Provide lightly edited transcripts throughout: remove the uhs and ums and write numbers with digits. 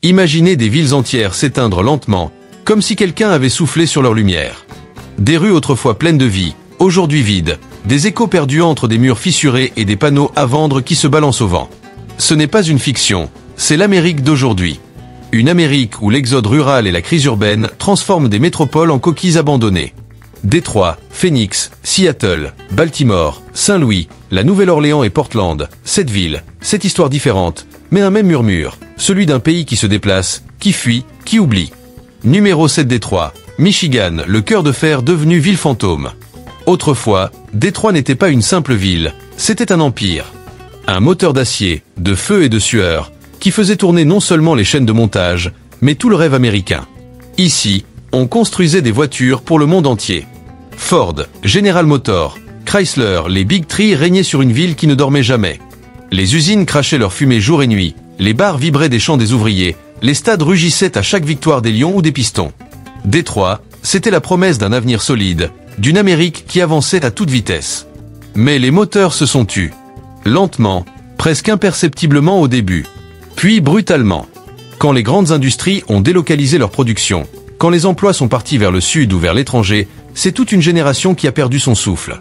Imaginez des villes entières s'éteindre lentement, comme si quelqu'un avait soufflé sur leur lumière. Des rues autrefois pleines de vie, aujourd'hui vides, des échos perdus entre des murs fissurés et des panneaux à vendre qui se balancent au vent. Ce n'est pas une fiction, c'est l'Amérique d'aujourd'hui. Une Amérique où l'exode rural et la crise urbaine transforment des métropoles en coquilles abandonnées. Détroit, Phoenix, Seattle, Baltimore, Saint-Louis, la Nouvelle-Orléans et Portland, cette ville, cette histoire différente, mais un même murmure, celui d'un pays qui se déplace, qui fuit, qui oublie. Numéro 7 Détroit, Michigan, le cœur de fer devenu ville fantôme. Autrefois, Détroit n'était pas une simple ville, c'était un empire. Un moteur d'acier, de feu et de sueur, qui faisait tourner non seulement les chaînes de montage, mais tout le rêve américain. Ici, on construisait des voitures pour le monde entier. Ford, General Motors, Chrysler, les Big Three régnaient sur une ville qui ne dormait jamais. Les usines crachaient leur fumée jour et nuit, les bars vibraient des chants des ouvriers, les stades rugissaient à chaque victoire des Lions ou des Pistons. Détroit, c'était la promesse d'un avenir solide, d'une Amérique qui avançait à toute vitesse. Mais les moteurs se sont tus. Lentement, presque imperceptiblement au début. Puis brutalement. Quand les grandes industries ont délocalisé leur production, quand les emplois sont partis vers le sud ou vers l'étranger, c'est toute une génération qui a perdu son souffle.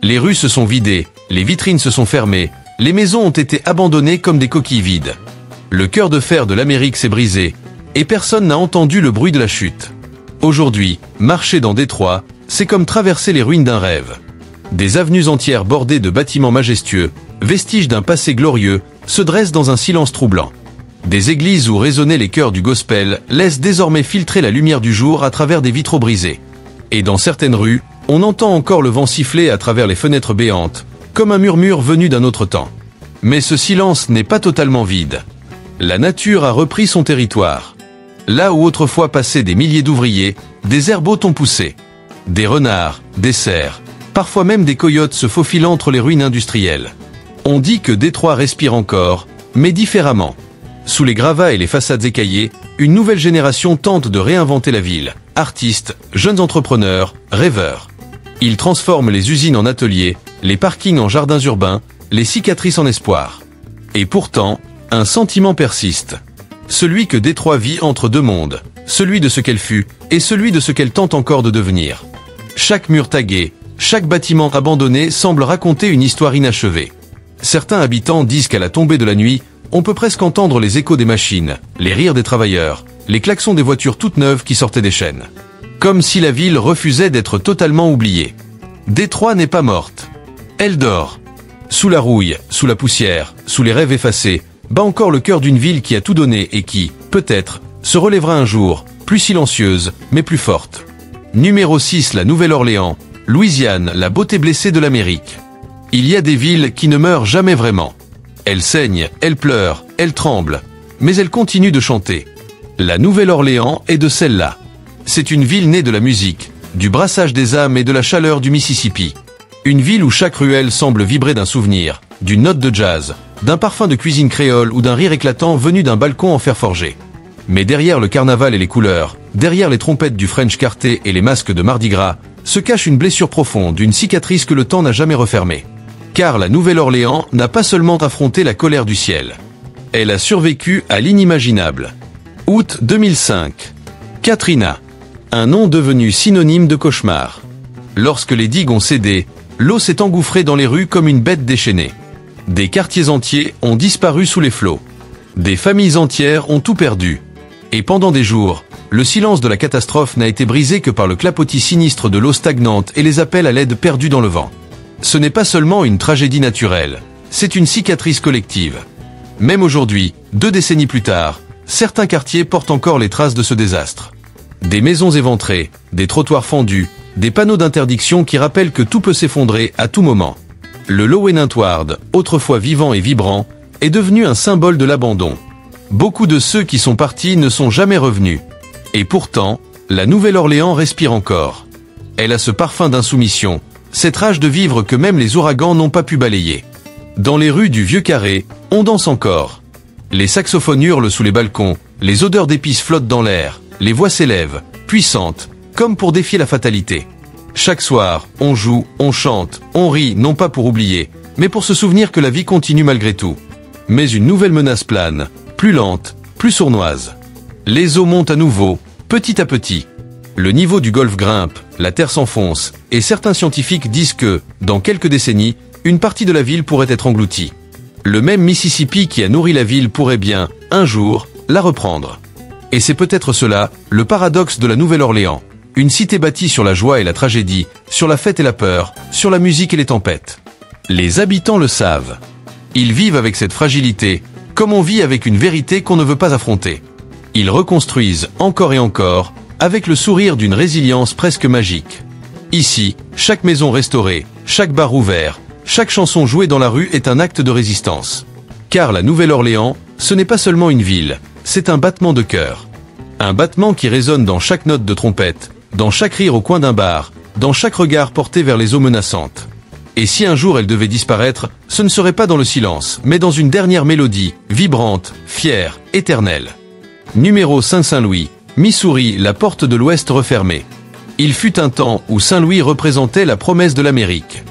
Les rues se sont vidées, les vitrines se sont fermées, les maisons ont été abandonnées comme des coquilles vides. Le cœur de fer de l'Amérique s'est brisé, et personne n'a entendu le bruit de la chute. Aujourd'hui, marcher dans Détroit, c'est comme traverser les ruines d'un rêve. Des avenues entières bordées de bâtiments majestueux, vestiges d'un passé glorieux, se dressent dans un silence troublant. Des églises où résonnaient les chœurs du gospel laissent désormais filtrer la lumière du jour à travers des vitraux brisés. Et dans certaines rues, on entend encore le vent siffler à travers les fenêtres béantes, comme un murmure venu d'un autre temps. Mais ce silence n'est pas totalement vide. La nature a repris son territoire. Là où autrefois passaient des milliers d'ouvriers, des herbeaux ont poussé. Des renards, des cerfs, parfois même des coyotes se faufilent entre les ruines industrielles. On dit que Détroit respire encore, mais différemment. Sous les gravats et les façades écaillées, une nouvelle génération tente de réinventer la ville. Artistes, jeunes entrepreneurs, rêveurs. Ils transforment les usines en ateliers, les parkings en jardins urbains, les cicatrices en espoir. Et pourtant, un sentiment persiste. Celui que Détroit vit entre deux mondes, celui de ce qu'elle fut et celui de ce qu'elle tente encore de devenir. Chaque mur tagué, chaque bâtiment abandonné semble raconter une histoire inachevée. Certains habitants disent qu'à la tombée de la nuit, on peut presque entendre les échos des machines, les rires des travailleurs, les klaxons des voitures toutes neuves qui sortaient des chaînes. Comme si la ville refusait d'être totalement oubliée. Détroit n'est pas morte. Elle dort. Sous la rouille, sous la poussière, sous les rêves effacés, bat encore le cœur d'une ville qui a tout donné et qui, peut-être, se relèvera un jour, plus silencieuse, mais plus forte. Numéro 6, la Nouvelle-Orléans, Louisiane, la beauté blessée de l'Amérique. Il y a des villes qui ne meurent jamais vraiment. Elles saignent, elles pleurent, elles tremblent, mais elles continuent de chanter. La Nouvelle-Orléans est de celle-là. C'est une ville née de la musique, du brassage des âmes et de la chaleur du Mississippi. Une ville où chaque ruelle semble vibrer d'un souvenir, d'une note de jazz, d'un parfum de cuisine créole ou d'un rire éclatant venu d'un balcon en fer forgé. Mais derrière le carnaval et les couleurs, derrière les trompettes du French Quartet et les masques de Mardi Gras, se cache une blessure profonde, une cicatrice que le temps n'a jamais refermée. Car la Nouvelle-Orléans n'a pas seulement affronté la colère du ciel. Elle a survécu à l'inimaginable. Août 2005. Katrina. Un nom devenu synonyme de cauchemar. Lorsque les digues ont cédé, l'eau s'est engouffrée dans les rues comme une bête déchaînée. Des quartiers entiers ont disparu sous les flots. Des familles entières ont tout perdu. Et pendant des jours, le silence de la catastrophe n'a été brisé que par le clapotis sinistre de l'eau stagnante et les appels à l'aide perdus dans le vent. Ce n'est pas seulement une tragédie naturelle, c'est une cicatrice collective. Même aujourd'hui, 2 décennies plus tard, certains quartiers portent encore les traces de ce désastre. Des maisons éventrées, des trottoirs fendus, des panneaux d'interdiction qui rappellent que tout peut s'effondrer à tout moment. Le Lowenintward, autrefois vivant et vibrant, est devenu un symbole de l'abandon. Beaucoup de ceux qui sont partis ne sont jamais revenus. Et pourtant, la Nouvelle-Orléans respire encore. Elle a ce parfum d'insoumission, cette rage de vivre que même les ouragans n'ont pas pu balayer. Dans les rues du Vieux-Carré, on danse encore. Les saxophones hurlent sous les balcons, les odeurs d'épices flottent dans l'air, les voix s'élèvent, puissantes, comme pour défier la fatalité. Chaque soir, on joue, on chante, on rit, non pas pour oublier, mais pour se souvenir que la vie continue malgré tout. Mais une nouvelle menace plane, plus lente, plus sournoise. Les eaux montent à nouveau, petit à petit. Le niveau du golfe grimpe, la terre s'enfonce, et certains scientifiques disent que, dans quelques décennies, une partie de la ville pourrait être engloutie. Le même Mississippi qui a nourri la ville pourrait bien, un jour, la reprendre. Et c'est peut-être cela, le paradoxe de la Nouvelle-Orléans. Une cité bâtie sur la joie et la tragédie, sur la fête et la peur, sur la musique et les tempêtes. Les habitants le savent. Ils vivent avec cette fragilité, comme on vit avec une vérité qu'on ne veut pas affronter. Ils reconstruisent encore et encore, avec le sourire d'une résilience presque magique. Ici, chaque maison restaurée, chaque bar ouvert, chaque chanson jouée dans la rue est un acte de résistance. Car la Nouvelle-Orléans, ce n'est pas seulement une ville, c'est un battement de cœur. Un battement qui résonne dans chaque note de trompette, dans chaque rire au coin d'un bar, dans chaque regard porté vers les eaux menaçantes. Et si un jour elle devait disparaître, ce ne serait pas dans le silence, mais dans une dernière mélodie, vibrante, fière, éternelle. Numéro 5 Saint-Louis, Missouri, la porte de l'Ouest refermée. Il fut un temps où Saint-Louis représentait la promesse de l'Amérique.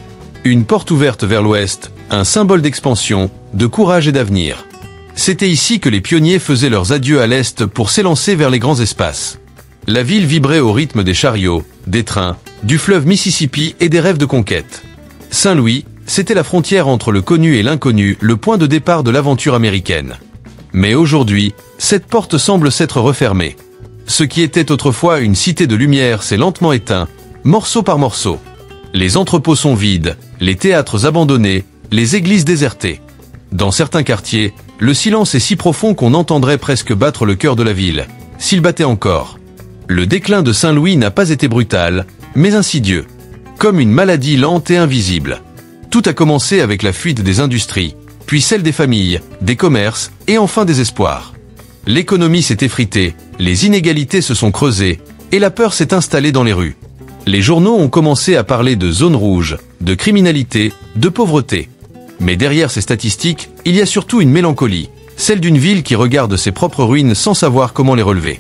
Une porte ouverte vers l'Ouest, un symbole d'expansion, de courage et d'avenir. C'était ici que les pionniers faisaient leurs adieux à l'Est pour s'élancer vers les grands espaces. La ville vibrait au rythme des chariots, des trains, du fleuve Mississippi et des rêves de conquête. Saint-Louis, c'était la frontière entre le connu et l'inconnu, le point de départ de l'aventure américaine. Mais aujourd'hui, cette porte semble s'être refermée. Ce qui était autrefois une cité de lumière s'est lentement éteint, morceau par morceau. Les entrepôts sont vides, les théâtres abandonnés, les églises désertées. Dans certains quartiers, le silence est si profond qu'on entendrait presque battre le cœur de la ville, s'il battait encore. Le déclin de Saint-Louis n'a pas été brutal, mais insidieux. Comme une maladie lente et invisible. Tout a commencé avec la fuite des industries, puis celle des familles, des commerces, et enfin des espoirs. L'économie s'est effritée, les inégalités se sont creusées, et la peur s'est installée dans les rues. Les journaux ont commencé à parler de zones rouges, de criminalité, de pauvreté. Mais derrière ces statistiques, il y a surtout une mélancolie, celle d'une ville qui regarde ses propres ruines sans savoir comment les relever.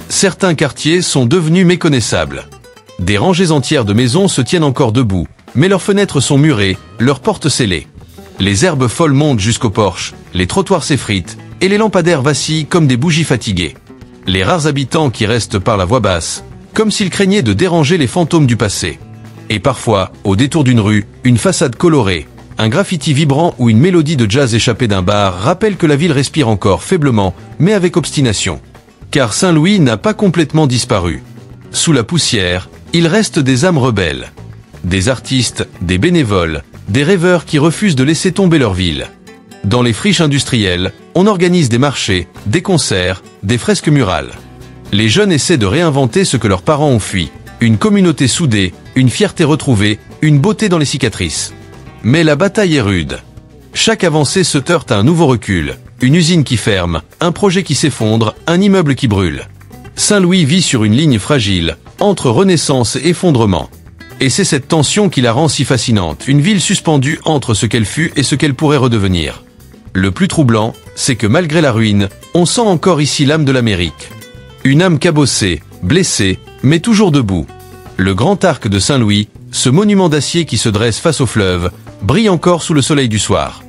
Certains quartiers sont devenus méconnaissables. Des rangées entières de maisons se tiennent encore debout, mais leurs fenêtres sont murées, leurs portes scellées. Les herbes folles montent jusqu'aux porches, les trottoirs s'effritent, et les lampadaires vacillent comme des bougies fatiguées. Les rares habitants qui restent parlent à voix basse, comme s'ils craignaient de déranger les fantômes du passé. Et parfois, au détour d'une rue, une façade colorée, un graffiti vibrant ou une mélodie de jazz échappée d'un bar rappelle que la ville respire encore faiblement, mais avec obstination. Car Saint-Louis n'a pas complètement disparu. Sous la poussière, il reste des âmes rebelles. Des artistes, des bénévoles, des rêveurs qui refusent de laisser tomber leur ville. Dans les friches industrielles, on organise des marchés, des concerts, des fresques murales. Les jeunes essaient de réinventer ce que leurs parents ont fui. Une communauté soudée, une fierté retrouvée, une beauté dans les cicatrices. Mais la bataille est rude. Chaque avancée se heurte à un nouveau recul. Une usine qui ferme, un projet qui s'effondre, un immeuble qui brûle. Saint-Louis vit sur une ligne fragile, entre renaissance et effondrement. Et c'est cette tension qui la rend si fascinante, une ville suspendue entre ce qu'elle fut et ce qu'elle pourrait redevenir. Le plus troublant, c'est que malgré la ruine, on sent encore ici l'âme de l'Amérique. Une âme cabossée, blessée, mais toujours debout. Le grand arc de Saint-Louis, ce monument d'acier qui se dresse face au fleuve, brille encore sous le soleil du soir.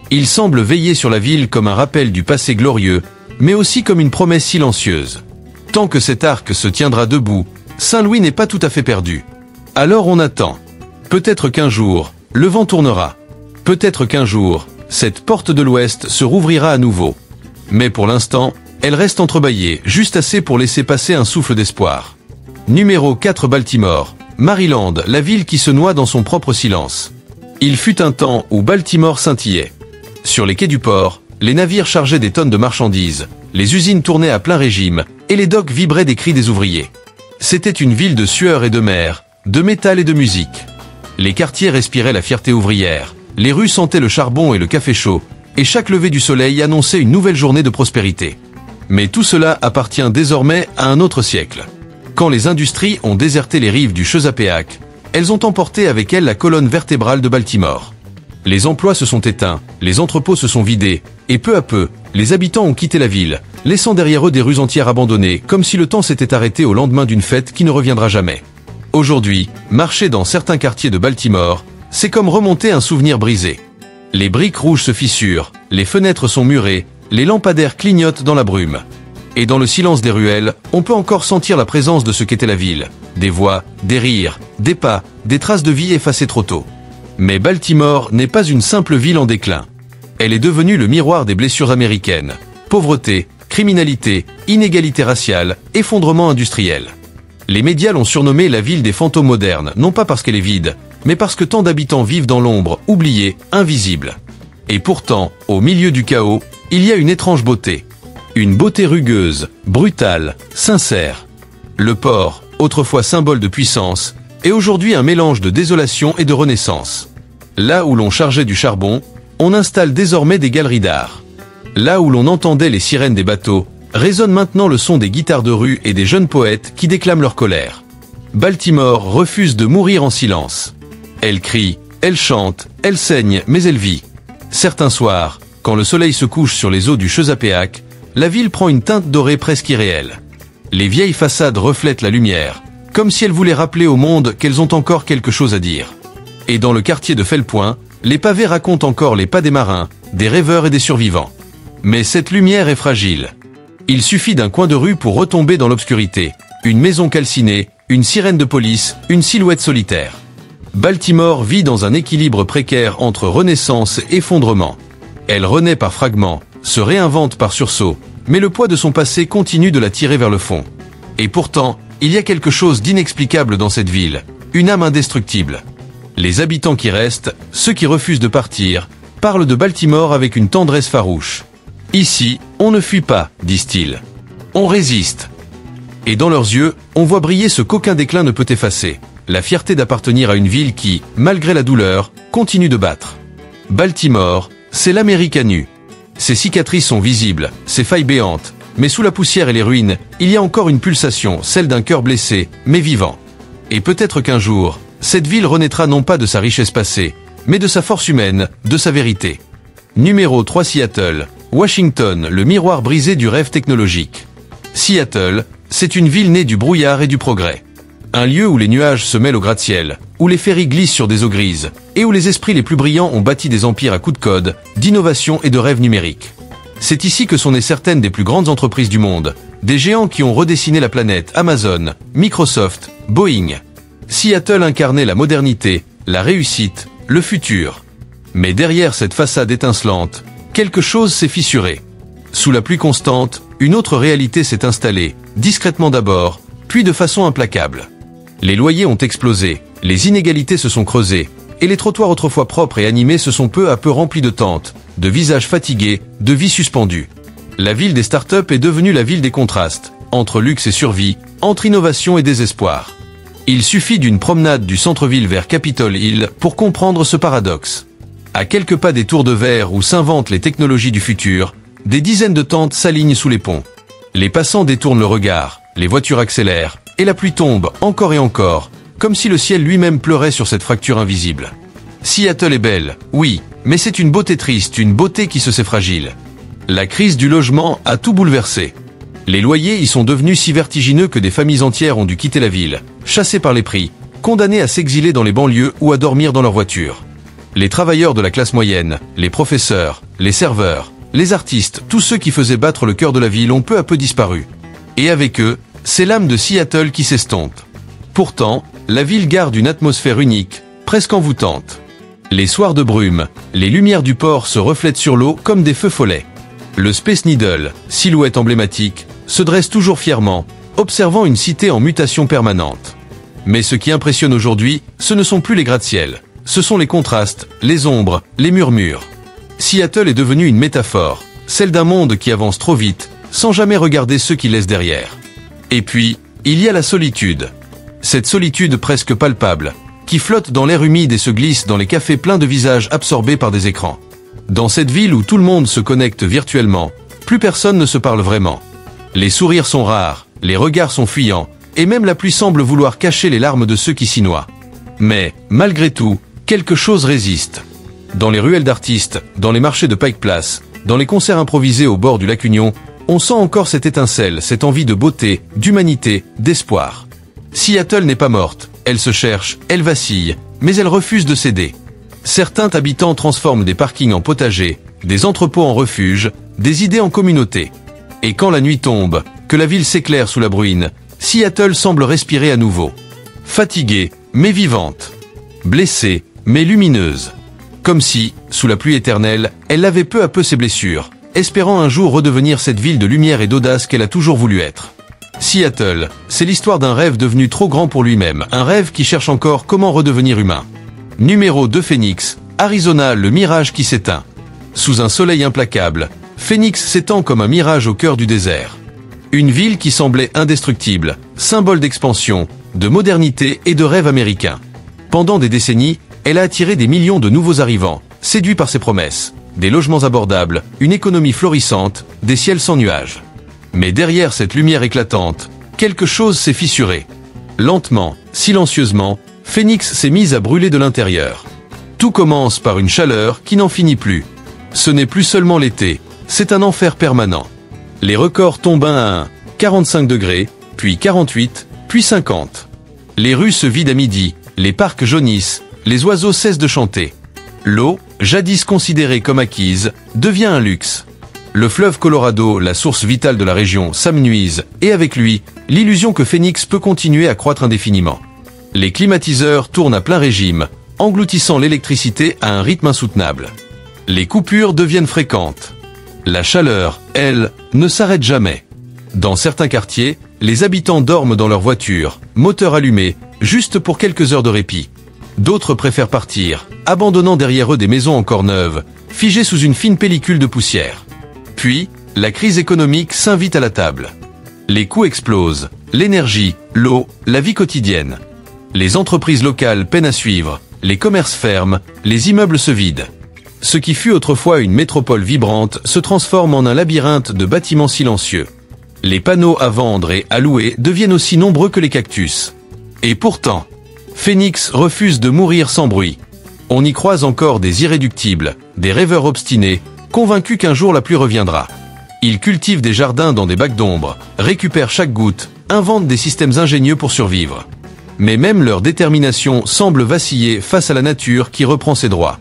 Il semble veiller sur la ville comme un rappel du passé glorieux, mais aussi comme une promesse silencieuse. Tant que cet arc se tiendra debout, Saint-Louis n'est pas tout à fait perdu. Alors on attend. Peut-être qu'un jour, le vent tournera. Peut-être qu'un jour, cette porte de l'Ouest se rouvrira à nouveau. Mais pour l'instant, elle reste entrebâillée, juste assez pour laisser passer un souffle d'espoir. Numéro 4 Baltimore, Maryland, la ville qui se noie dans son propre silence. Il fut un temps où Baltimore scintillait. Sur les quais du port, les navires chargeaient des tonnes de marchandises, les usines tournaient à plein régime, et les docks vibraient des cris des ouvriers. C'était une ville de sueur et de mer, de métal et de musique. Les quartiers respiraient la fierté ouvrière, les rues sentaient le charbon et le café chaud, et chaque lever du soleil annonçait une nouvelle journée de prospérité. Mais tout cela appartient désormais à un autre siècle. Quand les industries ont déserté les rives du Chesapeake, elles ont emporté avec elles la colonne vertébrale de Baltimore. Les emplois se sont éteints, les entrepôts se sont vidés, et peu à peu, les habitants ont quitté la ville, laissant derrière eux des rues entières abandonnées, comme si le temps s'était arrêté au lendemain d'une fête qui ne reviendra jamais. Aujourd'hui, marcher dans certains quartiers de Baltimore, c'est comme remonter un souvenir brisé. Les briques rouges se fissurent, les fenêtres sont murées, les lampadaires clignotent dans la brume. Et dans le silence des ruelles, on peut encore sentir la présence de ce qu'était la ville. Des voix, des rires, des pas, des traces de vie effacées trop tôt. Mais Baltimore n'est pas une simple ville en déclin. Elle est devenue le miroir des blessures américaines. Pauvreté, criminalité, inégalité raciale, effondrement industriel. Les médias l'ont surnommée la ville des fantômes modernes, non pas parce qu'elle est vide, mais parce que tant d'habitants vivent dans l'ombre, oubliés, invisibles. Et pourtant, au milieu du chaos, il y a une étrange beauté. Une beauté rugueuse, brutale, sincère. Le port, autrefois symbole de puissance, est aujourd'hui un mélange de désolation et de renaissance. Là où l'on chargeait du charbon, on installe désormais des galeries d'art. Là où l'on entendait les sirènes des bateaux, résonne maintenant le son des guitares de rue et des jeunes poètes qui déclament leur colère. Baltimore refuse de mourir en silence. Elle crie, elle chante, elle saigne, mais elle vit. Certains soirs, quand le soleil se couche sur les eaux du Chesapeake, la ville prend une teinte dorée presque irréelle. Les vieilles façades reflètent la lumière, comme si elles voulaient rappeler au monde qu'elles ont encore quelque chose à dire. Et dans le quartier de Fellepoint, les pavés racontent encore les pas des marins, des rêveurs et des survivants. Mais cette lumière est fragile. Il suffit d'un coin de rue pour retomber dans l'obscurité. Une maison calcinée, une sirène de police, une silhouette solitaire. Baltimore vit dans un équilibre précaire entre renaissance et effondrement. Elle renaît par fragments, se réinvente par sursaut, mais le poids de son passé continue de la tirer vers le fond. Et pourtant, il y a quelque chose d'inexplicable dans cette ville, une âme indestructible. Les habitants qui restent, ceux qui refusent de partir, parlent de Baltimore avec une tendresse farouche. Ici, on ne fuit pas, disent-ils. On résiste. Et dans leurs yeux, on voit briller ce qu'aucun déclin ne peut effacer. La fierté d'appartenir à une ville qui, malgré la douleur, continue de battre. Baltimore, c'est l'Amérique à nu. Ses cicatrices sont visibles, ses failles béantes, mais sous la poussière et les ruines, il y a encore une pulsation, celle d'un cœur blessé, mais vivant. Et peut-être qu'un jour, cette ville renaîtra non pas de sa richesse passée, mais de sa force humaine, de sa vérité. Numéro 3 Seattle, Washington, le miroir brisé du rêve technologique. Seattle, c'est une ville née du brouillard et du progrès. Un lieu où les nuages se mêlent au gratte-ciel, où les ferries glissent sur des eaux grises, et où les esprits les plus brillants ont bâti des empires à coups de code, d'innovation et de rêves numériques. C'est ici que sont nées certaines des plus grandes entreprises du monde, des géants qui ont redessiné la planète, Amazon, Microsoft, Boeing. Seattle incarnait la modernité, la réussite, le futur. Mais derrière cette façade étincelante, quelque chose s'est fissuré. Sous la pluie constante, une autre réalité s'est installée, discrètement d'abord, puis de façon implacable. Les loyers ont explosé, les inégalités se sont creusées, et les trottoirs autrefois propres et animés se sont peu à peu remplis de tentes, de visages fatigués, de vies suspendues. La ville des startups est devenue la ville des contrastes, entre luxe et survie, entre innovation et désespoir. Il suffit d'une promenade du centre-ville vers Capitol Hill pour comprendre ce paradoxe. À quelques pas des tours de verre où s'inventent les technologies du futur, des dizaines de tentes s'alignent sous les ponts. Les passants détournent le regard, les voitures accélèrent, et la pluie tombe encore et encore, comme si le ciel lui-même pleurait sur cette fracture invisible. Seattle est belle, oui, mais c'est une beauté triste, une beauté qui se sait fragile. La crise du logement a tout bouleversé. Les loyers y sont devenus si vertigineux que des familles entières ont dû quitter la ville, chassées par les prix, condamnées à s'exiler dans les banlieues ou à dormir dans leur voiture. Les travailleurs de la classe moyenne, les professeurs, les serveurs, les artistes, tous ceux qui faisaient battre le cœur de la ville ont peu à peu disparu. Et avec eux, c'est l'âme de Seattle qui s'estompe. Pourtant, la ville garde une atmosphère unique, presque envoûtante. Les soirs de brume, les lumières du port se reflètent sur l'eau comme des feux follets. Le Space Needle, silhouette emblématique, se dresse toujours fièrement, observant une cité en mutation permanente. Mais ce qui impressionne aujourd'hui, ce ne sont plus les gratte-ciel, ce sont les contrastes, les ombres, les murmures. Seattle est devenue une métaphore, celle d'un monde qui avance trop vite, sans jamais regarder ceux qui laissent derrière. Et puis, il y a la solitude. Cette solitude presque palpable, qui flotte dans l'air humide et se glisse dans les cafés pleins de visages absorbés par des écrans. Dans cette ville où tout le monde se connecte virtuellement, plus personne ne se parle vraiment. Les sourires sont rares, les regards sont fuyants, et même la pluie semble vouloir cacher les larmes de ceux qui s'y noient. Mais, malgré tout, quelque chose résiste. Dans les ruelles d'artistes, dans les marchés de Pike Place, dans les concerts improvisés au bord du lac Union, on sent encore cette étincelle, cette envie de beauté, d'humanité, d'espoir. Seattle n'est pas morte, elle se cherche, elle vacille, mais elle refuse de céder. Certains habitants transforment des parkings en potagers, des entrepôts en refuges, des idées en communauté. Et quand la nuit tombe, que la ville s'éclaire sous la bruine, Seattle semble respirer à nouveau. Fatiguée, mais vivante. Blessée, mais lumineuse. Comme si, sous la pluie éternelle, elle lavait peu à peu ses blessures, espérant un jour redevenir cette ville de lumière et d'audace qu'elle a toujours voulu être. Seattle, c'est l'histoire d'un rêve devenu trop grand pour lui-même, un rêve qui cherche encore comment redevenir humain. Numéro 2 Phoenix, Arizona, le mirage qui s'éteint. Sous un soleil implacable, Phoenix s'étend comme un mirage au cœur du désert. Une ville qui semblait indestructible, symbole d'expansion, de modernité et de rêve américain. Pendant des décennies, elle a attiré des millions de nouveaux arrivants, séduits par ses promesses. Des logements abordables, une économie florissante, des ciels sans nuages. Mais derrière cette lumière éclatante, quelque chose s'est fissuré. Lentement, silencieusement, Phoenix s'est mise à brûler de l'intérieur. Tout commence par une chaleur qui n'en finit plus. Ce n'est plus seulement l'été, c'est un enfer permanent. Les records tombent à 45 degrés, puis 48, puis 50. Les rues se vident à midi, les parcs jaunissent, les oiseaux cessent de chanter. L'eau, jadis considérée comme acquise, devient un luxe. Le fleuve Colorado, la source vitale de la région, s'amenuise, et avec lui, l'illusion que Phoenix peut continuer à croître indéfiniment. Les climatiseurs tournent à plein régime, engloutissant l'électricité à un rythme insoutenable. Les coupures deviennent fréquentes. La chaleur, elle, ne s'arrête jamais. Dans certains quartiers, les habitants dorment dans leur voiture, moteur allumé, juste pour quelques heures de répit. D'autres préfèrent partir, abandonnant derrière eux des maisons encore neuves, figées sous une fine pellicule de poussière. Puis, la crise économique s'invite à la table. Les coûts explosent, l'énergie, l'eau, la vie quotidienne. Les entreprises locales peinent à suivre, les commerces ferment, les immeubles se vident. Ce qui fut autrefois une métropole vibrante se transforme en un labyrinthe de bâtiments silencieux. Les panneaux à vendre et à louer deviennent aussi nombreux que les cactus. Et pourtant, Phoenix refuse de mourir sans bruit. On y croise encore des irréductibles, des rêveurs obstinés, convaincus qu'un jour la pluie reviendra. Ils cultivent des jardins dans des bacs d'ombre, récupèrent chaque goutte, inventent des systèmes ingénieux pour survivre. Mais même leur détermination semble vaciller face à la nature qui reprend ses droits.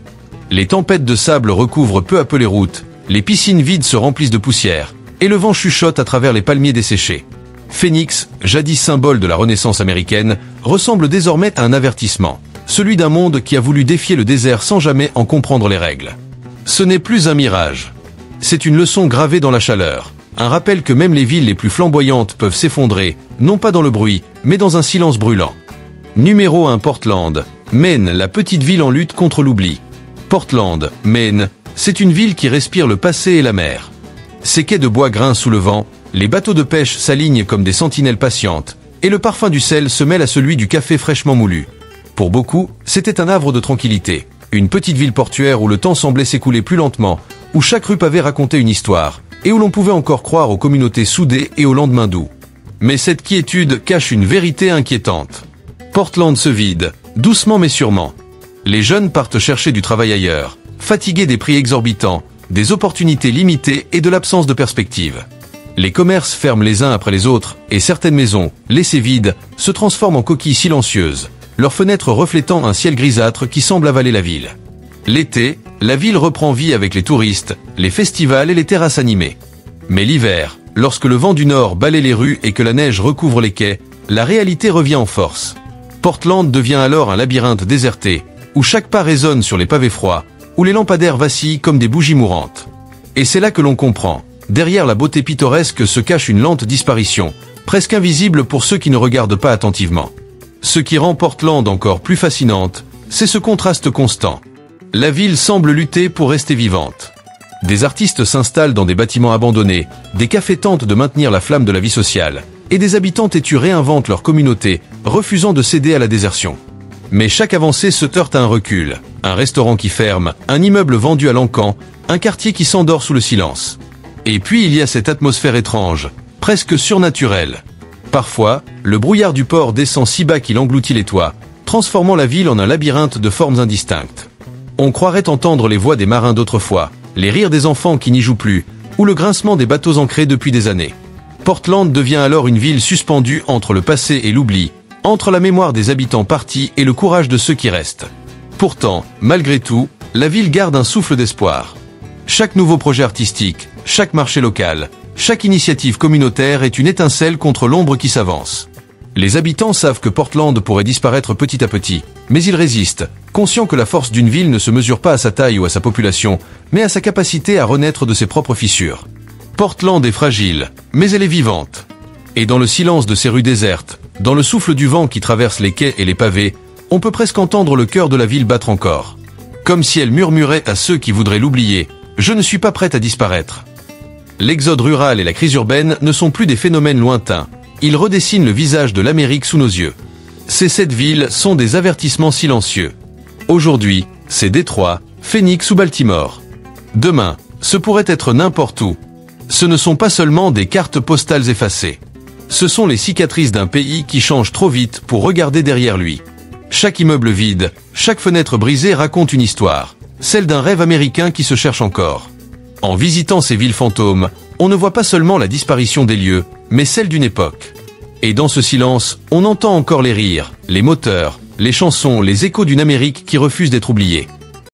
Les tempêtes de sable recouvrent peu à peu les routes, les piscines vides se remplissent de poussière, et le vent chuchote à travers les palmiers desséchés. Phoenix, jadis symbole de la Renaissance américaine, ressemble désormais à un avertissement, celui d'un monde qui a voulu défier le désert sans jamais en comprendre les règles. Ce n'est plus un mirage. C'est une leçon gravée dans la chaleur, un rappel que même les villes les plus flamboyantes peuvent s'effondrer, non pas dans le bruit, mais dans un silence brûlant. Numéro 1 Portland, Maine, la petite ville en lutte contre l'oubli. Portland, Maine, c'est une ville qui respire le passé et la mer. Ses quais de bois grincent sous le vent, les bateaux de pêche s'alignent comme des sentinelles patientes, et le parfum du sel se mêle à celui du café fraîchement moulu. Pour beaucoup, c'était un havre de tranquillité, une petite ville portuaire où le temps semblait s'écouler plus lentement, où chaque rue pavée racontait une histoire, et où l'on pouvait encore croire aux communautés soudées et aux lendemains doux. Mais cette quiétude cache une vérité inquiétante. Portland se vide, doucement mais sûrement. Les jeunes partent chercher du travail ailleurs, fatigués des prix exorbitants, des opportunités limitées et de l'absence de perspective. Les commerces ferment les uns après les autres, et certaines maisons, laissées vides, se transforment en coquilles silencieuses, leurs fenêtres reflétant un ciel grisâtre qui semble avaler la ville. L'été, la ville reprend vie avec les touristes, les festivals et les terrasses animées. Mais l'hiver, lorsque le vent du nord balaie les rues et que la neige recouvre les quais, la réalité revient en force. Portland devient alors un labyrinthe déserté, où chaque pas résonne sur les pavés froids, où les lampadaires vacillent comme des bougies mourantes. Et c'est là que l'on comprend, derrière la beauté pittoresque se cache une lente disparition, presque invisible pour ceux qui ne regardent pas attentivement. Ce qui rend Portland encore plus fascinante, c'est ce contraste constant. La ville semble lutter pour rester vivante. Des artistes s'installent dans des bâtiments abandonnés, des cafés tentent de maintenir la flamme de la vie sociale, et des habitants têtus réinventent leur communauté, refusant de céder à la désertion. Mais chaque avancée se heurte à un recul, un restaurant qui ferme, un immeuble vendu à l'encan, un quartier qui s'endort sous le silence. Et puis il y a cette atmosphère étrange, presque surnaturelle. Parfois, le brouillard du port descend si bas qu'il engloutit les toits, transformant la ville en un labyrinthe de formes indistinctes. On croirait entendre les voix des marins d'autrefois, les rires des enfants qui n'y jouent plus, ou le grincement des bateaux ancrés depuis des années. Portland devient alors une ville suspendue entre le passé et l'oubli, entre la mémoire des habitants partis et le courage de ceux qui restent. Pourtant, malgré tout, la ville garde un souffle d'espoir. Chaque nouveau projet artistique, chaque marché local, Chaque initiative communautaire est une étincelle contre l'ombre qui s'avance. Les habitants savent que Portland pourrait disparaître petit à petit, mais ils résistent, conscients que la force d'une ville ne se mesure pas à sa taille ou à sa population, mais à sa capacité à renaître de ses propres fissures. Portland est fragile, mais elle est vivante. Et dans le silence de ces rues désertes, dans le souffle du vent qui traverse les quais et les pavés, on peut presque entendre le cœur de la ville battre encore. Comme si elle murmurait à ceux qui voudraient l'oublier, « Je ne suis pas prête à disparaître ». L'exode rural et la crise urbaine ne sont plus des phénomènes lointains. Ils redessinent le visage de l'Amérique sous nos yeux. Ces 7 villes sont des avertissements silencieux. Aujourd'hui, c'est Détroit, Phoenix ou Baltimore. Demain, ce pourrait être n'importe où. Ce ne sont pas seulement des cartes postales effacées. Ce sont les cicatrices d'un pays qui change trop vite pour regarder derrière lui. Chaque immeuble vide, chaque fenêtre brisée raconte une histoire, celle d'un rêve américain qui se cherche encore. En visitant ces villes fantômes, on ne voit pas seulement la disparition des lieux, mais celle d'une époque. Et dans ce silence, on entend encore les rires, les moteurs, les chansons, les échos d'une Amérique qui refuse d'être oubliée.